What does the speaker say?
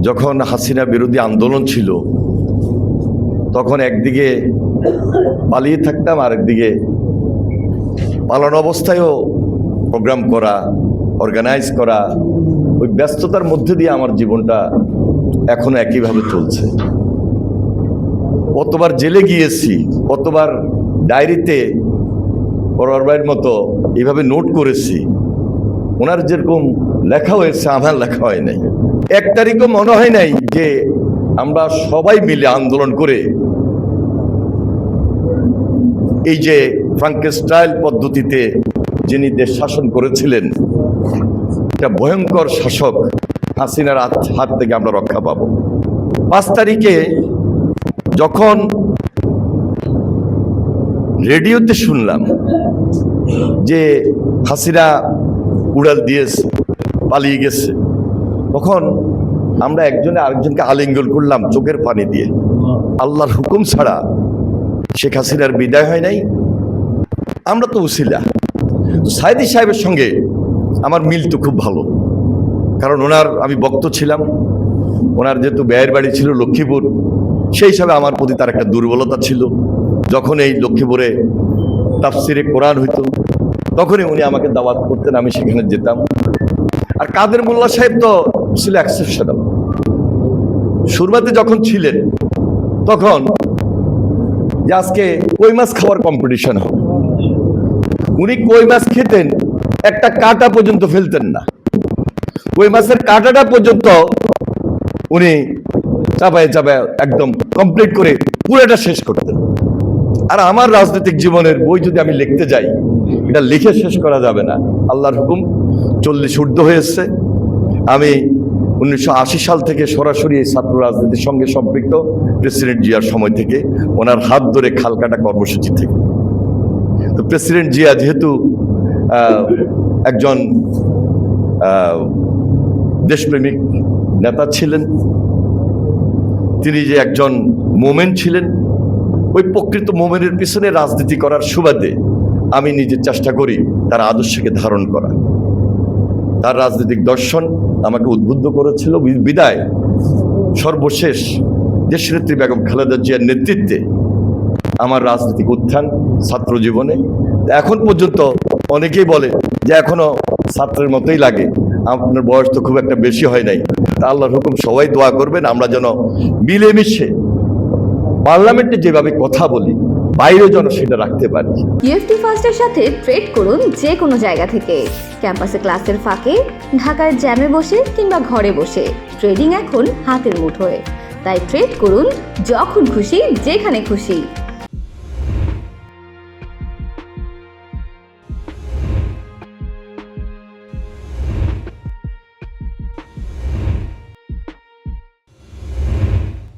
যখন হাসিনা বিরোধী আন্দোলন ছিল তখন একদিকে পালিয়ে থাকতাম, আরেকদিকে পালানো অবস্থায়ও প্রোগ্রাম করা, অর্গানাইজ করা, ওই ব্যস্ততার মধ্যে দিয়ে আমার জীবনটা এখনো একইভাবে চলছে। কতবার জেলে গিয়েছি, কতবার ডায়েরিতে পরোয়ার মতো এইভাবে নোট করেছি। ওনার যেরকম লেখা হয়েছে আমার লেখা হয় নাই। 1 তারিখও মনে হয় নাই যে আমরা সবাই মিলে আন্দোলন করে এই যে ফ্রাঙ্কেনস্টাইন পদ্ধতিতে যিনি দেশ শাসন করেছিলেন, একটা ভয়ঙ্কর শাসক হাসিনার হাত থেকে আমরা রক্ষা পাব। 5 তারিখে যখন রেডিওতে শুনলাম যে হাসিনা উড়াল দিয়েছে, পালিয়ে গেছে, তখন আমরা একজনে আরেকজনকে আলিঙ্গন করলাম চোখের পানি দিয়ে। আল্লাহর হুকুম ছাড়া শেখ হাসিনার বিদায় হয় নাই। আমরা তো উসিলা। সাইদি সাহেবের সঙ্গে আমার মিল তো খুব ভালো, কারণ ওনার আমি বক্ত ছিলাম। ওনার যেহেতু ব্যয়ের বাড়ি ছিল লক্ষ্মীপুর, সেই হিসাবে আমার প্রতি তার একটা দুর্বলতা ছিল। যখন এই লক্ষ্মীপুরে তাফসিরে কোরআন হইতো তখনই উনি আমাকে দাওয়াত করতেন, আমি সেখানে যেতাম। আর কাদের মোল্লা সাহেব তো ছিল এক্সেপশনাল। সুরমাতে যখন ছিলেন তখন যে আজকে কই মাছ খাওয়ার কম্পিটিশন হবে, উনি কই মাছ খেতেন, একটা কাঁটা পর্যন্ত ফেলতেন না। কই মাছের কাঁটাটা পর্যন্ত উনি চাপায় চাপায় একদম কমপ্লিট করে পুরোটা শেষ করতেন। আর আমার রাজনৈতিক জীবনের বই যদি আমি লিখতে যাই, এটা লিখে শেষ করা যাবে না। আল্লাহর হুকুম 40 ঊর্ধ্ব হয়েছে। আমি 1980 সাল থেকে সরাসরি এই ছাত্র রাজনীতির সঙ্গে সম্পৃক্ত, প্রেসিডেন্ট জিয়ার সময় থেকে, ওনার হাত ধরে খালকাটা কর্মসূচি থেকে। তো প্রেসিডেন্ট জিয়া যেহেতু একজন দেশপ্রেমিক নেতা ছিলেন, তিনি যে একজন মোমেন ছিলেন, ওই প্রকৃত মোমেনের পিছনে রাজনীতি করার সুবাদে আমি নিজের চেষ্টা করি তার আদর্শকে ধারণ করা। তার রাজনৈতিক দর্শন আমাকে উদ্বুদ্ধ করেছিল। বিদায় সর্বশেষ দেশনেত্রী বেগম খালেদা জিয়ার নেতৃত্বে আমার রাজনৈতিক উত্থান ছাত্র জীবনে। এখন পর্যন্ত অনেকেই বলে যে এখনো ছাত্রের মতোই লাগে, আপনার বয়স তো খুব একটা বেশি হয় নাই। তা আল্লাহর হুকুম সবাই দোয়া করবেন, আমরা যেন মিলেমিশে পার্লামেন্টে যেভাবে কথা বলি বাইরেও যেন সেটা রাখতে পারি। ইএফটি ফার্স্টের সাথে ট্রেড করুন যে কোনো জায়গা থেকে। ক্যাম্পাসে ক্লাসের ফাঁকে, ঢাকার জ্যামে বসে কিংবা ঘরে বসে, ট্রেডিং এখন হাতের মুঠোয়। তাই ট্রেড করুন যখন খুশি, যেখানে খুশি।